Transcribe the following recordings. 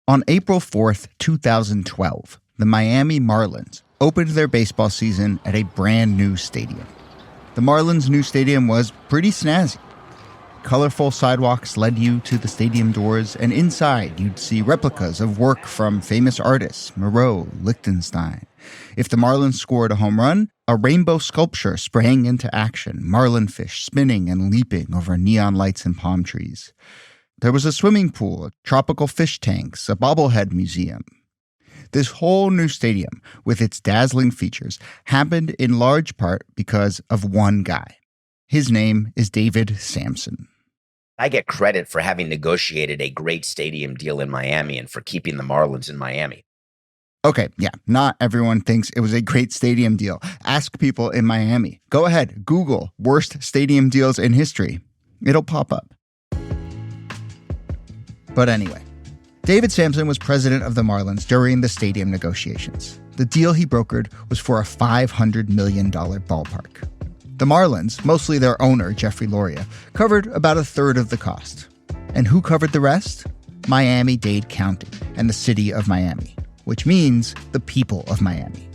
On April 4th, 2012, the Miami Marlins opened their baseball season at a brand new stadium. The Marlins' new stadium was pretty snazzy. Colorful sidewalks led you to the stadium doors, and inside you'd see replicas of work from famous artists, Moreau, Lichtenstein. If the Marlins scored a home run, a rainbow sculpture sprang into action, marlin fish spinning and leaping over neon lights and palm trees. There was a swimming pool, tropical fish tanks, a bobblehead museum. This whole new stadium, with its dazzling features, happened in large part because of one guy. His name is David Samson. I get credit for having negotiated a great stadium deal in Miami and for keeping the Marlins in Miami. Okay, yeah, not everyone thinks it was a great stadium deal. Ask people in Miami. Go ahead, Google worst stadium deals in history. It'll pop up. But anyway, David Samson was president of the Marlins during the stadium negotiations. The deal he brokered was for a $500 million ballpark. The Marlins, mostly their owner, Jeffrey Loria, covered about a third of the cost. And who covered the rest? Miami-Dade County and the city of Miami, which means the people of Miami.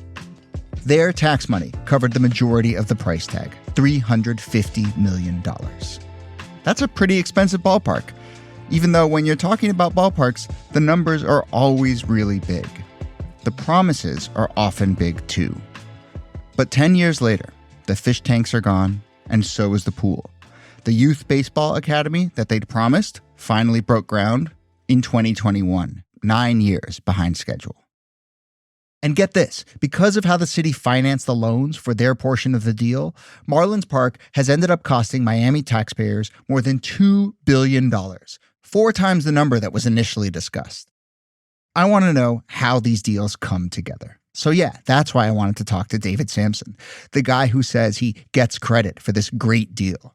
Their tax money covered the majority of the price tag, $350 million. That's a pretty expensive ballpark, even though when you're talking about ballparks, the numbers are always really big. The promises are often big too. But 10 years later, the fish tanks are gone, and so is the pool. The Youth Baseball Academy that they'd promised finally broke ground in 2021, 9 years behind schedule. And get this, because of how the city financed the loans for their portion of the deal, Marlins Park has ended up costing Miami taxpayers more than $2 billion, 4 times the number that was initially discussed. I want to know how these deals come together. So yeah, that's why I wanted to talk to David Samson, the guy who says he gets credit for this great deal.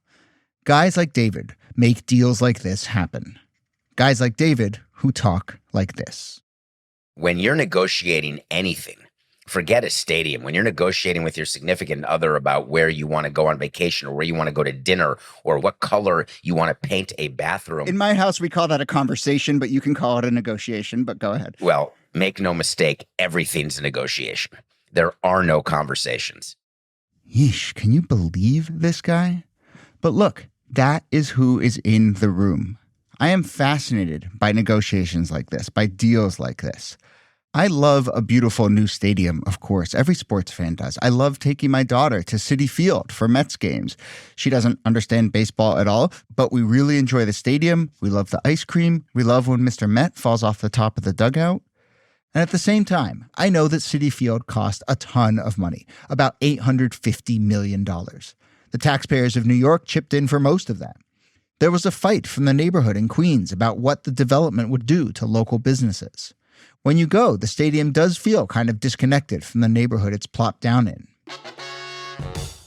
Guys like David make deals like this happen. Guys like David who talk like this. When you're negotiating anything, forget a stadium. When you're negotiating with your significant other about where you want to go on vacation or where you want to go to dinner or what color you want to paint a bathroom. In my house, we call that a conversation, but you can call it a negotiation, but go ahead. Well, make no mistake, everything's a negotiation. There are no conversations. Yeesh, can you believe this guy? But look, that is who is in the room. I am fascinated by negotiations like this, by deals like this. I love a beautiful new stadium, of course. Every sports fan does. I love taking my daughter to Citi Field for Mets games. She doesn't understand baseball at all, but we really enjoy the stadium. We love the ice cream. We love when Mr. Met falls off the top of the dugout. And at the same time, I know that Citi Field cost a ton of money, about $850 million. The taxpayers of New York chipped in for most of that. There was a fight from the neighborhood in Queens about what the development would do to local businesses. When you go, the stadium does feel kind of disconnected from the neighborhood it's plopped down in.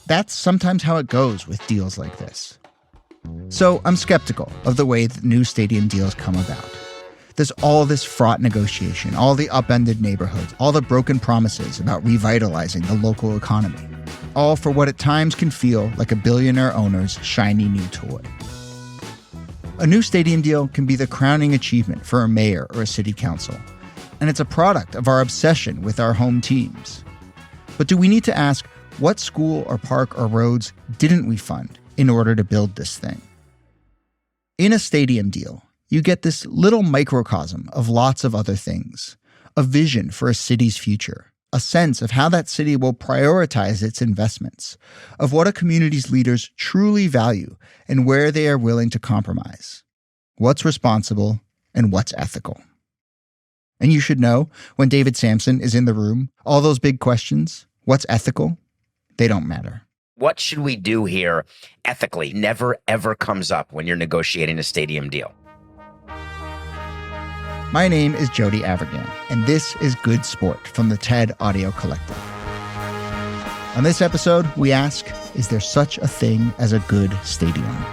That's sometimes how it goes with deals like this. So I'm skeptical of the way that new stadium deals come about. There's all this fraught negotiation, all the upended neighborhoods, all the broken promises about revitalizing the local economy, all for what at times can feel like a billionaire owner's shiny new toy. A new stadium deal can be the crowning achievement for a mayor or a city council, and it's a product of our obsession with our home teams. But do we need to ask, what school or park or roads didn't we fund in order to build this thing? In a stadium deal, you get this little microcosm of lots of other things, a vision for a city's future, a sense of how that city will prioritize its investments, of what a community's leaders truly value and where they are willing to compromise, what's responsible and what's ethical. And you should know, when David Samson is in the room, all those big questions, what's ethical, they don't matter. What should we do here ethically never, ever comes up when you're negotiating a stadium deal. My name is Jody Avirgan, and this is Good Sport from the TED Audio Collective. On this episode, we ask, is there such a thing as a good stadium?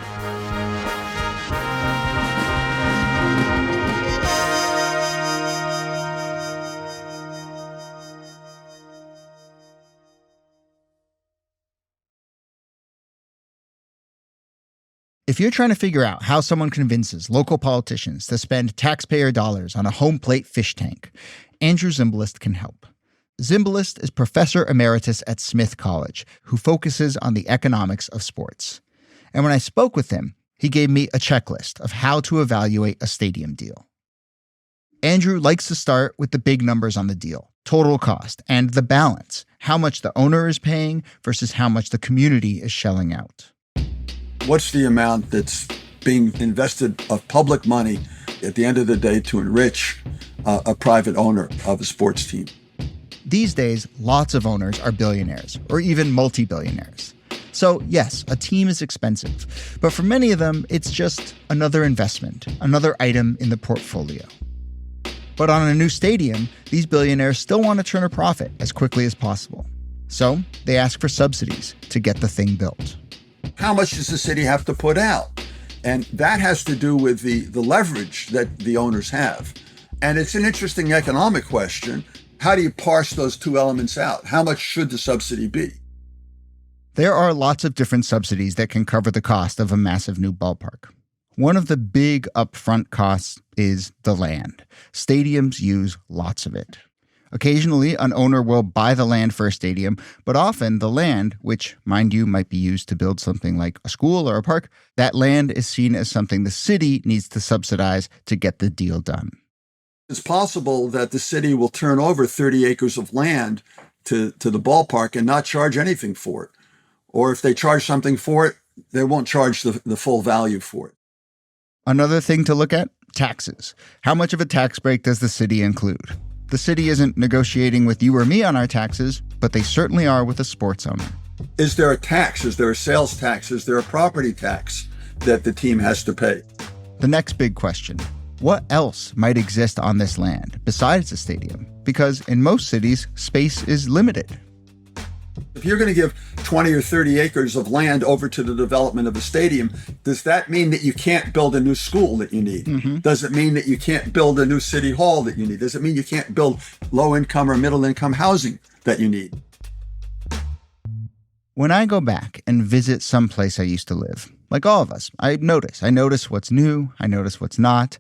If you're trying to figure out how someone convinces local politicians to spend taxpayer dollars on a home plate fish tank, Andrew Zimbalist can help. Zimbalist is professor emeritus at Smith College, who focuses on the economics of sports. And when I spoke with him, he gave me a checklist of how to evaluate a stadium deal. Andrew likes to start with the big numbers on the deal, total cost, and the balance, how much the owner is paying versus how much the community is shelling out. What's the amount that's being invested of public money at the end of the day to enrich a private owner of a sports team? These days, lots of owners are billionaires or even multi-billionaires. So yes, a team is expensive, but for many of them, it's just another investment, another item in the portfolio. But on a new stadium, these billionaires still want to turn a profit as quickly as possible. So they ask for subsidies to get the thing built. How much does the city have to put out? And that has to do with the leverage that the owners have. And it's an interesting economic question. How do you parse those two elements out? How much should the subsidy be? There are lots of different subsidies that can cover the cost of a massive new ballpark. One of the big upfront costs is the land. Stadiums use lots of it. Occasionally, an owner will buy the land for a stadium, but often the land, which, mind you, might be used to build something like a school or a park, that land is seen as something the city needs to subsidize to get the deal done. It's possible that the city will turn over 30 acres of land to the ballpark and not charge anything for it. Or if they charge something for it, they won't charge the full value for it. Another thing to look at, taxes. How much of a tax break does the city include? The city isn't negotiating with you or me on our taxes, but they certainly are with a sports owner. Is there a tax? Is there a sales tax? Is there a property tax that the team has to pay? The next big question, what else might exist on this land besides the stadium? Because in most cities, space is limited. If you're going to give 20 or 30 acres of land over to the development of a stadium, does that mean that you can't build a new school that you need? Mm-hmm. Does it mean that you can't build a new city hall that you need? Does it mean you can't build low-income or middle-income housing that you need? When I go back and visit some place I used to live, like all of us, I notice what's new, I notice what's not.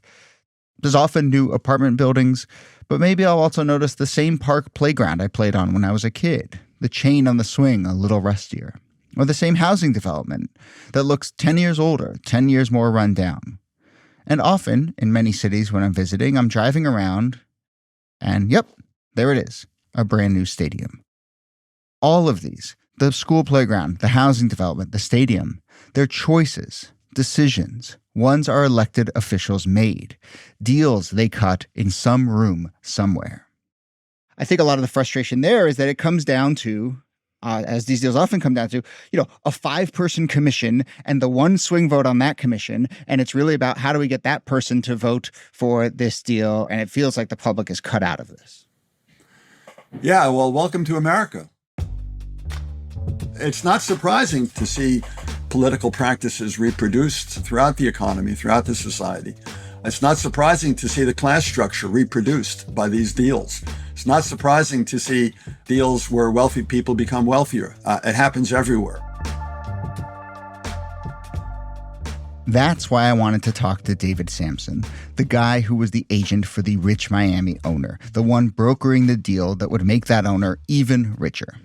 There's often new apartment buildings, but maybe I'll also notice the same park playground I played on when I was a kid, the chain on the swing a little rustier, or the same housing development that looks 10 years older, 10 years more run down. And often, in many cities when I'm visiting, I'm driving around and yep, there it is, a brand new stadium. All of these, the school playground, the housing development, the stadium, they're choices, decisions. Ones our elected officials made, deals they cut in some room somewhere. I think a lot of the frustration there is that it comes down to, as these deals often come down to, a 5-person commission and the one swing vote on that commission. And it's really about how do we get that person to vote for this deal? And it feels like the public is cut out of this. Yeah, well, welcome to America. It's not surprising to see political practices reproduced throughout the economy, throughout the society. It's not surprising to see the class structure reproduced by these deals. It's not surprising to see deals where wealthy people become wealthier. It happens everywhere. That's why I wanted to talk to David Samson, the guy who was the agent for the rich Miami owner, the one brokering the deal that would make that owner even richer.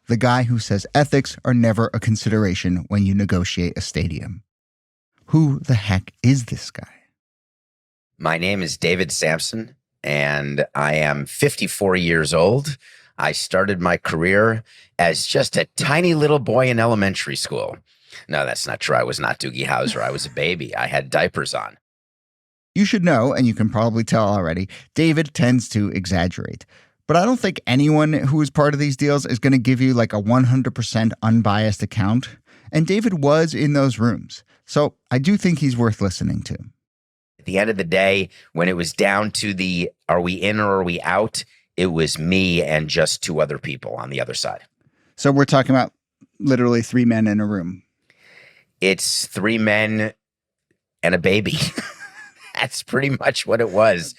The guy who says ethics are never a consideration when you negotiate a stadium. Who the heck is this guy? My name is David Samson, and I am 54 years old. I started my career as just a tiny little boy in elementary school. No, that's not true. I was not Doogie Howser. I was a baby. I had diapers on. You should know, and you can probably tell already, David tends to exaggerate. But I don't think anyone who is part of these deals is going to give you like a 100% unbiased account. And David was in those rooms. So I do think he's worth listening to. At the end of the day, when it was down to the are we in or are we out, it was me and just 2 other people on the other side. So we're talking about literally 3 men in a room. It's 3 men and a baby. That's pretty much what it was.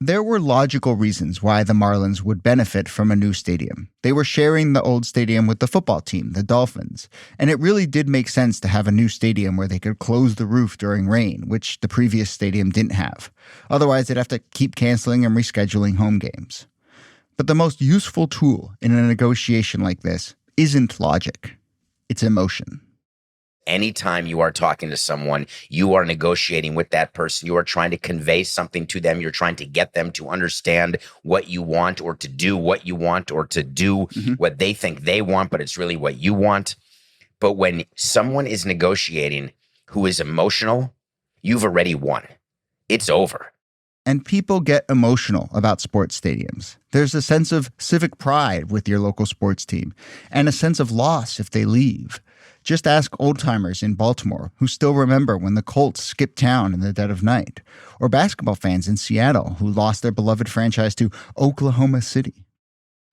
There were logical reasons why the Marlins would benefit from a new stadium. They were sharing the old stadium with the football team, the Dolphins, and it really did make sense to have a new stadium where they could close the roof during rain, which the previous stadium didn't have. Otherwise, they'd have to keep canceling and rescheduling home games. But the most useful tool in a negotiation like this isn't logic. It's emotion. Anytime you are talking to someone, you are negotiating with that person. You are trying to convey something to them. You're trying to get them to understand what you want, or to do what you want, or to do what they think they want, but it's really what you want. But when someone is negotiating who is emotional, you've already won. It's over. And people get emotional about sports stadiums. There's a sense of civic pride with your local sports team, and a sense of loss if they leave. Just ask old-timers in Baltimore who still remember when the Colts skipped town in the dead of night, or basketball fans in Seattle who lost their beloved franchise to Oklahoma City.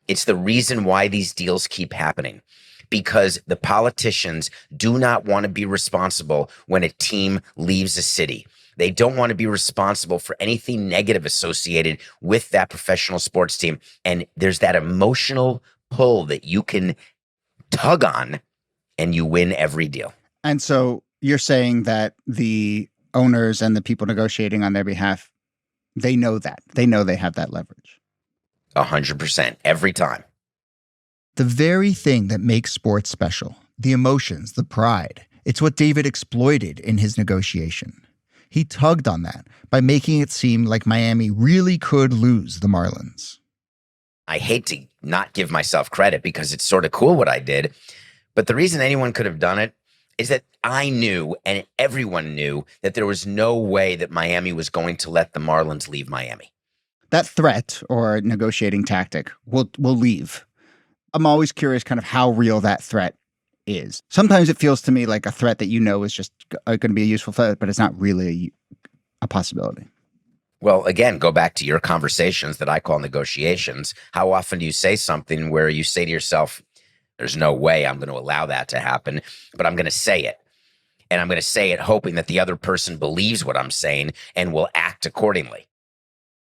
It's the reason why these deals keep happening, because the politicians do not want to be responsible when a team leaves a city. They don't want to be responsible for anything negative associated with that professional sports team. And there's that emotional pull that you can tug on, and you win every deal. And so you're saying that the owners and the people negotiating on their behalf, they know that. They know they have that leverage. 100%, every time. The very thing that makes sports special, the emotions, the pride, it's what David exploited in his negotiation. He tugged on that by making it seem like Miami really could lose the Marlins. I hate to not give myself credit because it's sort of cool what I did. But the reason anyone could have done it is that I knew, and everyone knew, that there was no way that Miami was going to let the Marlins leave Miami. That threat or negotiating tactic will leave. I'm always curious kind of how real that threat is. Sometimes it feels to me like a threat that is just going to be a useful threat, but it's not really a possibility. Well, again, go back to your conversations that I call negotiations. How often do you say something where you say to yourself, there's no way I'm going to allow that to happen, but I'm going to say it. And I'm going to say it hoping that the other person believes what I'm saying and will act accordingly.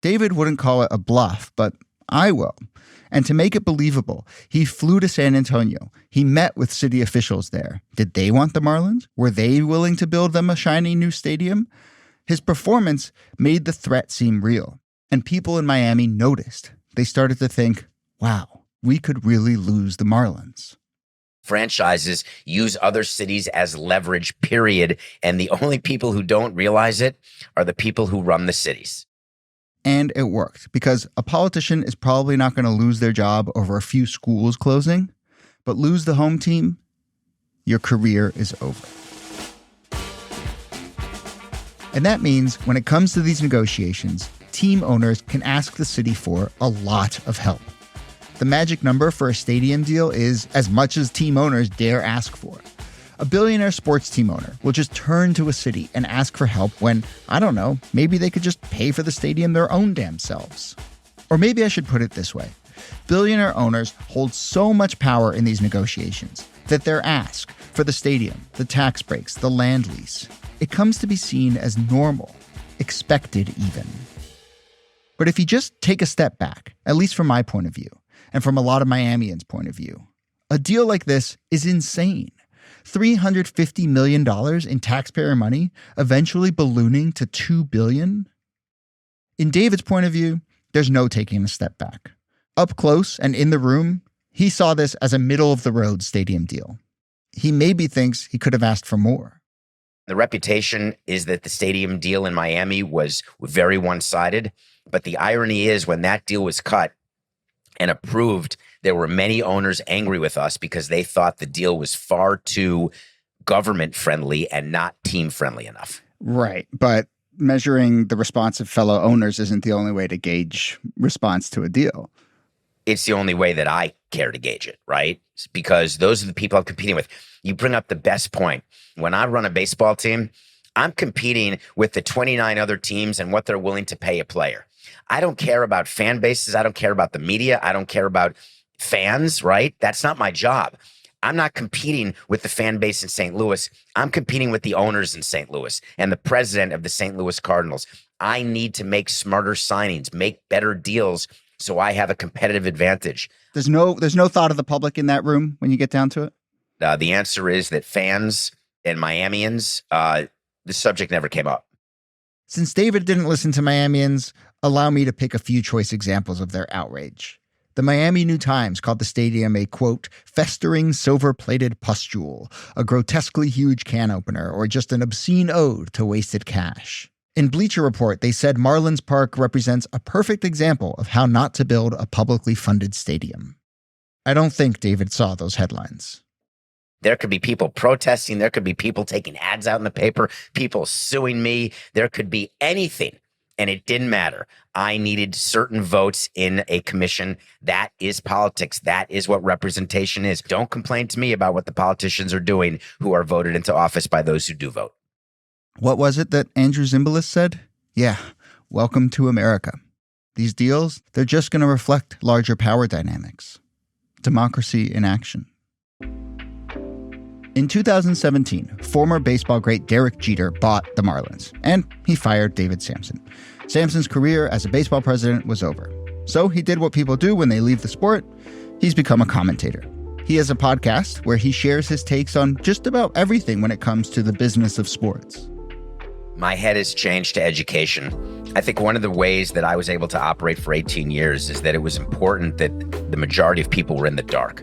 David wouldn't call it a bluff, but I will. And to make it believable, he flew to San Antonio. He met with city officials there. Did they want the Marlins? Were they willing to build them a shiny new stadium? His performance made the threat seem real. And people in Miami noticed. They started to think, wow, we could really lose the Marlins. Franchises use other cities as leverage, period. And the only people who don't realize it are the people who run the cities. And it worked, because a politician is probably not going to lose their job over a few schools closing, but lose the home team, your career is over. And that means when it comes to these negotiations, team owners can ask the city for a lot of help. The magic number for a stadium deal is as much as team owners dare ask for. A billionaire sports team owner will just turn to a city and ask for help when, I don't know, maybe they could just pay for the stadium their own damn selves. Or maybe I should put it this way. Billionaire owners hold so much power in these negotiations that their ask for the stadium, the tax breaks, the land lease, it comes to be seen as normal, expected even. But if you just take a step back, at least from my point of view, and from a lot of Miamians' point of view, a deal like this is insane. $350 million in taxpayer money, eventually ballooning to $2 billion? In David's point of view, there's no taking a step back. Up close and in the room, he saw this as a middle-of-the-road stadium deal. He maybe thinks he could have asked for more. The reputation is that the stadium deal in Miami was very one-sided, but the irony is when that deal was cut and approved, there were many owners angry with us because they thought the deal was far too government-friendly and not team-friendly enough. Right, but measuring the response of fellow owners isn't the only way to gauge response to a deal. It's the only way that I care to gauge it, right? Because those are the people I'm competing with. You bring up the best point. When I run a baseball team, I'm competing with the 29 other teams and what they're willing to pay a player. I don't care about fan bases. I don't care about the media. I don't care about fans, right? That's not my job. I'm not competing with the fan base in St. Louis. I'm competing with the owners in St. Louis and the president of the St. Louis Cardinals. I need to make smarter signings, make better deals so I have a competitive advantage. There's no thought of the public in that room when you get down to it? The answer is that fans and Miamians, the subject never came up. Since David didn't listen to Miamians, allow me to pick a few choice examples of their outrage. The Miami New Times called the stadium a, quote, festering silver-plated pustule, a grotesquely huge can opener, or just an obscene ode to wasted cash. In Bleacher Report, they said Marlins Park represents a perfect example of how not to build a publicly funded stadium. I don't think David saw those headlines. There could be people protesting. There could be people taking ads out in the paper, people suing me. There could be anything, and it didn't matter. I needed certain votes in a commission. That is politics. That is what representation is. Don't complain to me about what the politicians are doing who are voted into office by those who do vote. What was it that Andrew Zimbalist said? Yeah, welcome to America. These deals, they're just going to reflect larger power dynamics. Democracy in action. In 2017, former baseball great Derek Jeter bought the Marlins, and he fired David Samson. Samson's career as a baseball president was over. So he did what people do when they leave the sport. He's become a commentator. He has a podcast where he shares his takes on just about everything when it comes to the business of sports. My head has changed to education. I think one of the ways that I was able to operate for 18 years is that it was important that the majority of people were in the dark.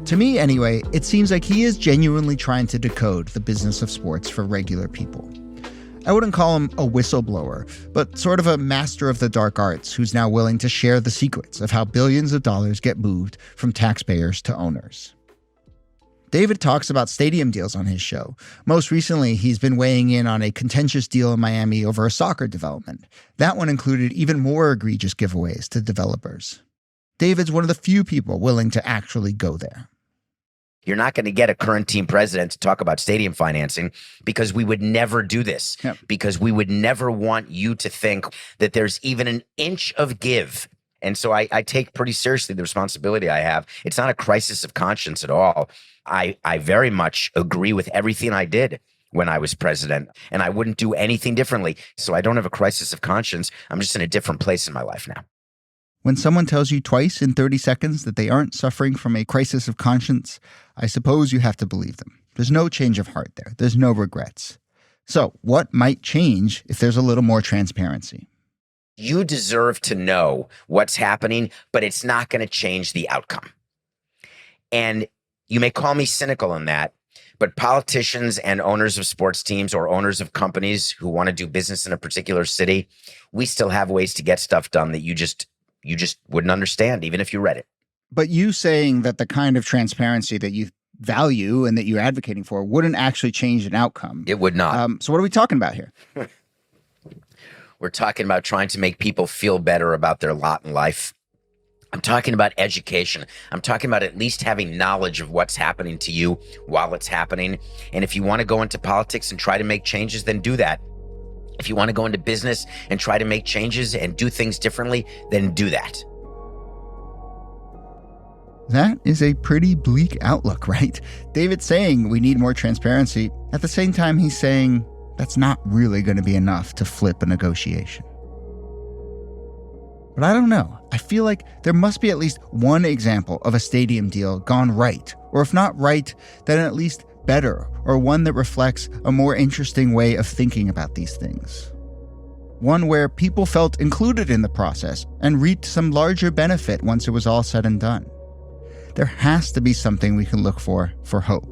To me, anyway, it seems like he is genuinely trying to decode the business of sports for regular people. I wouldn't call him a whistleblower, but sort of a master of the dark arts who's now willing to share the secrets of how billions of dollars get moved from taxpayers to owners. David talks about stadium deals on his show. Most recently, he's been weighing in on a contentious deal in Miami over a soccer development. That one included even more egregious giveaways to developers. David's one of the few people willing to actually go there. You're not going to get a current team president to talk about stadium financing because we would never do this. Yep. Because we would never want you to think that there's even an inch of give. And so I take pretty seriously the responsibility I have. It's not a crisis of conscience at all. I very much agree with everything I did when I was president, and I wouldn't do anything differently. So I don't have a crisis of conscience. I'm just in a different place in my life now. When someone tells you twice in 30 seconds that they aren't suffering from a crisis of conscience, I suppose you have to believe them. There's no change of heart there. There's no regrets. So what might change if there's a little more transparency? You deserve to know what's happening, but it's not going to change the outcome. And you may call me cynical in that, but politicians and owners of sports teams or owners of companies who want to do business in a particular city, we still have ways to get stuff done that you just wouldn't understand, even if you read it. But you saying that the kind of transparency that you value and that you're advocating for wouldn't actually change an outcome. It would not. So what are we talking about here? We're talking about trying to make people feel better about their lot in life. I'm talking about education. I'm talking about at least having knowledge of what's happening to you while it's happening. And if you want to go into politics and try to make changes, then do that. If you want to go into business and try to make changes and do things differently, then do that. That is a pretty bleak outlook, right? David's saying we need more transparency. At the same time, he's saying that's not really going to be enough to flip a negotiation. But I don't know. I feel like there must be at least one example of a stadium deal gone right, or if not right, then at least better, or one that reflects a more interesting way of thinking about these things. One where people felt included in the process and reaped some larger benefit once it was all said and done. There has to be something we can look for hope.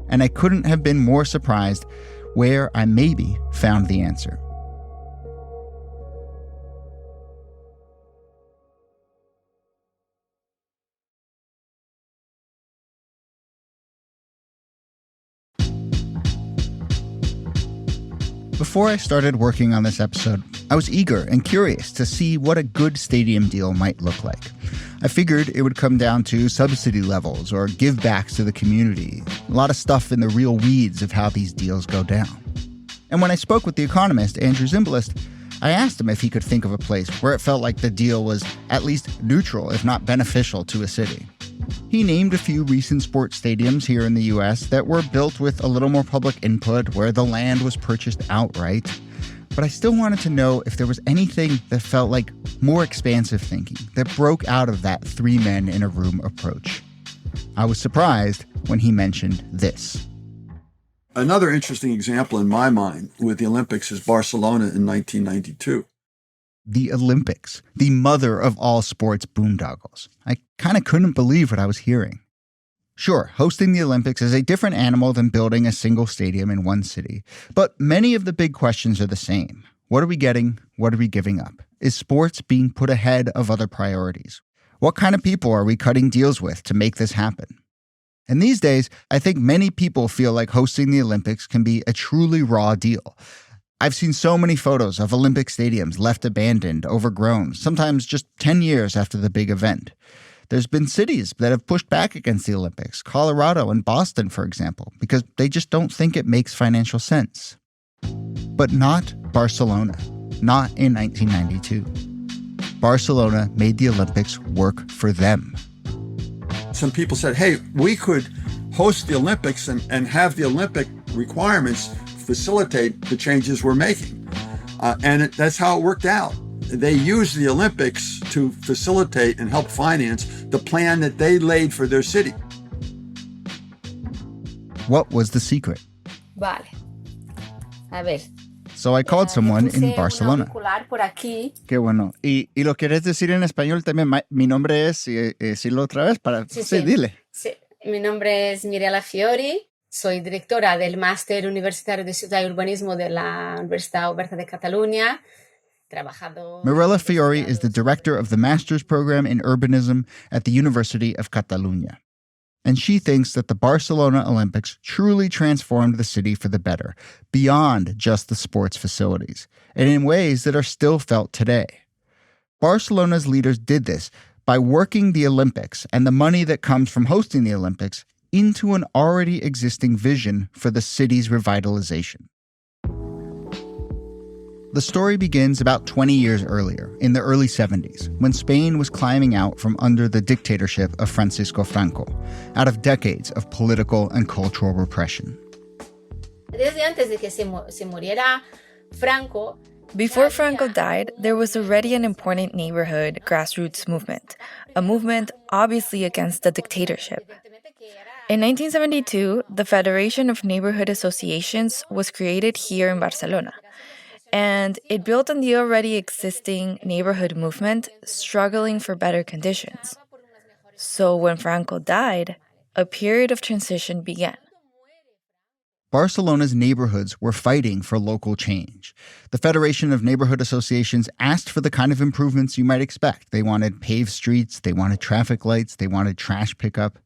And I couldn't have been more surprised where I maybe found the answer. Before I started working on this episode, I was eager and curious to see what a good stadium deal might look like. I figured it would come down to subsidy levels or give-backs to the community, a lot of stuff in the real weeds of how these deals go down. And when I spoke with the economist, Andrew Zimbalist, I asked him if he could think of a place where it felt like the deal was at least neutral, if not beneficial, to a city. He named a few recent sports stadiums here in the US that were built with a little more public input, where the land was purchased outright. But I still wanted to know if there was anything that felt like more expansive thinking, that broke out of that three men in a room approach. I was surprised when he mentioned this. Another interesting example in my mind with the Olympics is Barcelona in 1992. The Olympics, the mother of all sports boondoggles. I kind of couldn't believe what I was hearing. Sure, hosting the Olympics is a different animal than building a single stadium in one city, but many of the big questions are the same. What are we getting? What are we giving up? Is sports being put ahead of other priorities? What kind of people are we cutting deals with to make this happen? And these days, I think many people feel like hosting the Olympics can be a truly raw deal. I've seen so many photos of Olympic stadiums left abandoned, overgrown, sometimes just 10 years after the big event. There's been cities that have pushed back against the Olympics, Colorado and Boston, for example, because they just don't think it makes financial sense. But not Barcelona, not in 1992. Barcelona made the Olympics work for them. Some people said, hey, we could host the Olympics and have the Olympic requirements facilitate the changes we're making. And that's how it worked out. They used the Olympics to facilitate and help finance the plan that they laid for their city. What was the secret? Vale. A ver. So I called someone in Barcelona. Qué bueno. ¿Y lo quieres decir en español también? Mi nombre es, decirlo otra vez para... Sí, dile. Sí. Mi nombre es Mirela Fiori. Soy directora del Máster Universitario de Ciudad y Urbanismo de la Universidad Oberta de Cataluña. Mirela Fiori is the director of the master's program in urbanism at the University of Catalunya. And she thinks that the Barcelona Olympics truly transformed the city for the better, beyond just the sports facilities, and in ways that are still felt today. Barcelona's leaders did this by working the Olympics and the money that comes from hosting the Olympics into an already existing vision for the city's revitalization. The story begins about 20 years earlier, in the early 70s, when Spain was climbing out from under the dictatorship of Francisco Franco, out of decades of political and cultural repression. Before Franco died, there was already an important neighborhood grassroots movement, a movement obviously against the dictatorship. In 1972, the Federation of Neighborhood Associations was created here in Barcelona. And it built on the already existing neighborhood movement, struggling for better conditions. So when Franco died, a period of transition began. Barcelona's neighborhoods were fighting for local change. The Federation of Neighborhood Associations asked for the kind of improvements you might expect. They wanted paved streets, they wanted traffic lights, they wanted trash pickup.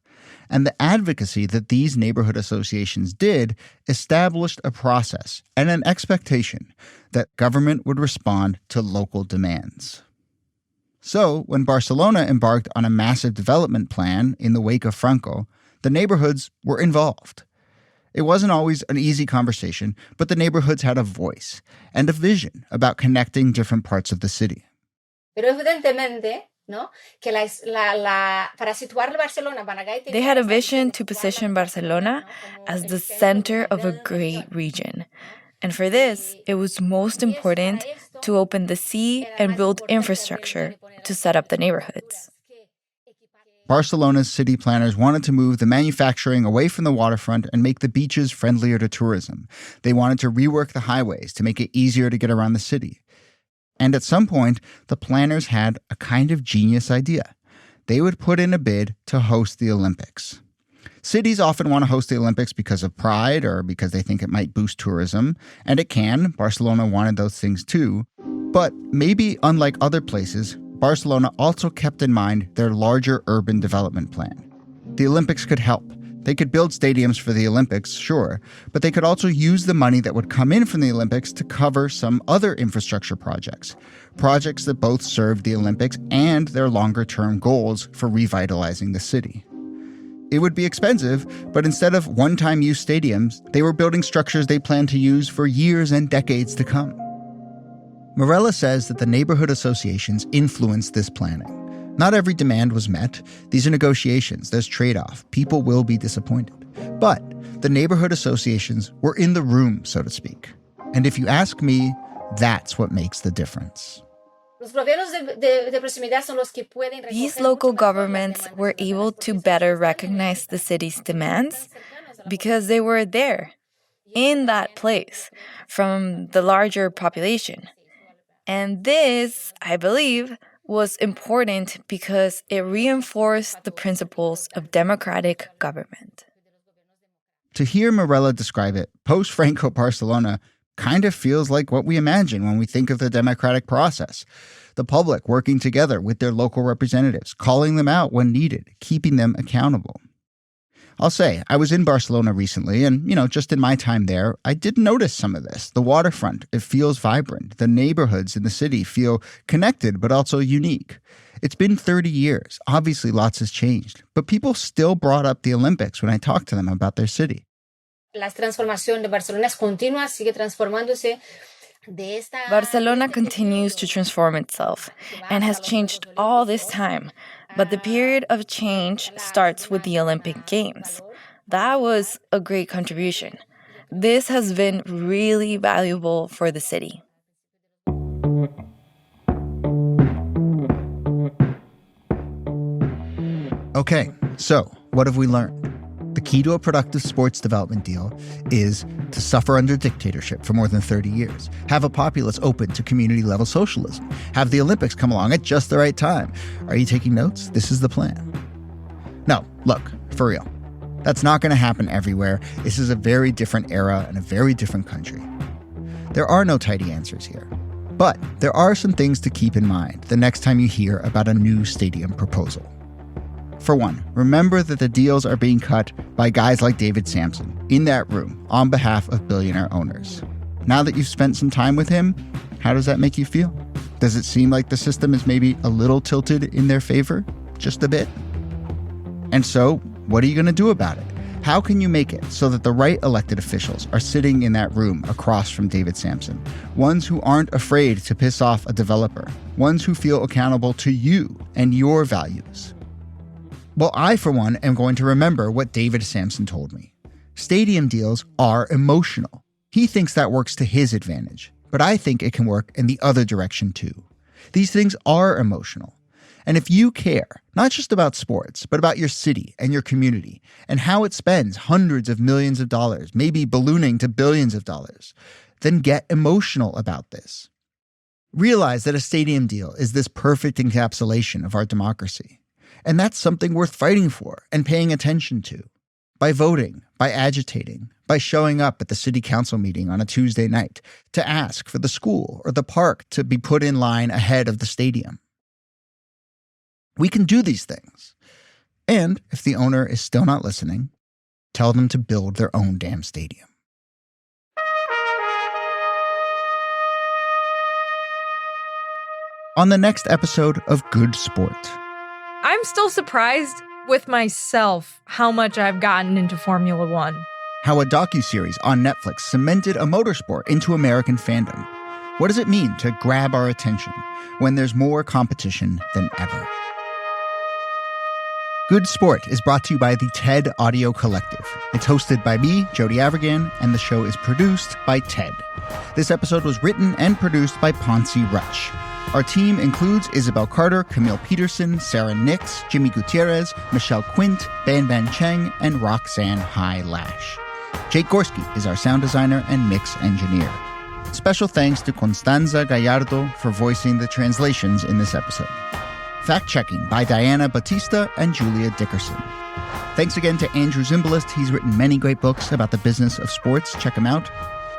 And the advocacy that these neighborhood associations did established a process and an expectation that government would respond to local demands. So, when Barcelona embarked on a massive development plan in the wake of Franco, the neighborhoods were involved. It wasn't always an easy conversation, but the neighborhoods had a voice and a vision about connecting different parts of the city. Pero evidentemente, They had a vision to position Barcelona as the center of a great region. And for this, it was most important to open the sea and build infrastructure to set up the neighborhoods. Barcelona's city planners wanted to move the manufacturing away from the waterfront and make the beaches friendlier to tourism. They wanted to rework the highways to make it easier to get around the city. And at some point, the planners had a kind of genius idea. They would put in a bid to host the Olympics. Cities often want to host the Olympics because of pride or because they think it might boost tourism, and it can. Barcelona wanted those things too. But maybe unlike other places, Barcelona also kept in mind their larger urban development plan. The Olympics could help. They could build stadiums for the Olympics, sure, but they could also use the money that would come in from the Olympics to cover some other infrastructure projects that both served the Olympics and their longer-term goals for revitalizing the city. It would be expensive, but instead of one-time use stadiums, they were building structures they planned to use for years and decades to come. Mirela says that the neighborhood associations influenced this planning. Not every demand was met. These are negotiations. There's trade-off. People will be disappointed. But the neighborhood associations were in the room, so to speak. And if you ask me, that's what makes the difference. These local governments were able to better recognize the city's demands because they were there, in that place, from the larger population. And this, I believe, was important because it reinforced the principles of democratic government. To hear Mirela describe it, post-Franco Barcelona kind of feels like what we imagine when we think of the democratic process. The public working together with their local representatives, calling them out when needed, keeping them accountable. I'll say, I was in Barcelona recently, and, just in my time there, I did notice some of this. The waterfront, it feels vibrant. The neighborhoods in the city feel connected, but also unique. It's been 30 years. Obviously, lots has changed. But people still brought up the Olympics when I talked to them about their city. Barcelona continues to transform itself and has changed all this time. But the period of change starts with the Olympic Games. That was a great contribution. This has been really valuable for the city. Okay, so what have we learned? The key to a productive sports development deal is to suffer under dictatorship for more than 30 years, have a populace open to community-level socialism, have the Olympics come along at just the right time. Are you taking notes? This is the plan. No, look, for real. That's not going to happen everywhere. This is a very different era and a very different country. There are no tidy answers here. But there are some things to keep in mind the next time you hear about a new stadium proposal. For one, remember that the deals are being cut by guys like David Samson in that room on behalf of billionaire owners. Now that you've spent some time with him, how does that make you feel? Does it seem like the system is maybe a little tilted in their favor? Just a bit? And so, what are you going to do about it? How can you make it so that the right elected officials are sitting in that room across from David Samson? Ones who aren't afraid to piss off a developer. Ones who feel accountable to you and your values. Well, I, for one, am going to remember what David Samson told me. Stadium deals are emotional. He thinks that works to his advantage, but I think it can work in the other direction too. These things are emotional. And if you care, not just about sports, but about your city and your community and how it spends hundreds of millions of dollars, maybe ballooning to billions of dollars, then get emotional about this. Realize that a stadium deal is this perfect encapsulation of our democracy. And that's something worth fighting for and paying attention to. By voting, by agitating, by showing up at the city council meeting on a Tuesday night to ask for the school or the park to be put in line ahead of the stadium. We can do these things. And if the owner is still not listening, tell them to build their own damn stadium. On the next episode of Good Sport. I'm still surprised with myself how much I've gotten into Formula One. How a docuseries on Netflix cemented a motorsport into American fandom. What does it mean to grab our attention when there's more competition than ever? Good Sport is brought to you by the TED Audio Collective. It's hosted by me, Jody Avergan, and the show is produced by TED. This episode was written and produced by Ponce Rutsch. Our team includes Isabel Carter, Camille Peterson, Sarah Nix, Jimmy Gutierrez, Michelle Quint, Ban Ban Cheng, and Roxanne Hai Lash. Jake Gorski is our sound designer and mix engineer. Special thanks to Constanza Gallardo for voicing the translations in this episode. Fact-checking by Diana Batista and Julia Dickerson. Thanks again to Andrew Zimbalist. He's written many great books about the business of sports. Check him out.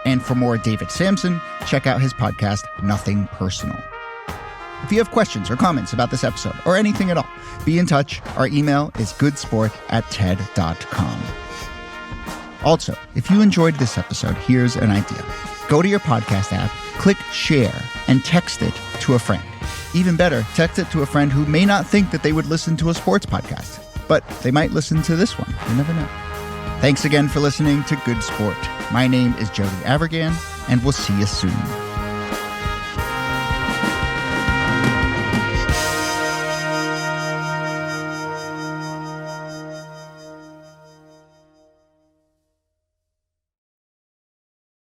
And for more David Samson, check out his podcast, Nothing Personal. If you have questions or comments about this episode or anything at all, be in touch. Our email is goodsport@ted.com. Also, if you enjoyed this episode, here's an idea. Go to your podcast app, click share, and text it to a friend. Even better, text it to a friend who may not think that they would listen to a sports podcast, but they might listen to this one. You never know. Thanks again for listening to Good Sport. My name is Jody Avergan, and we'll see you soon.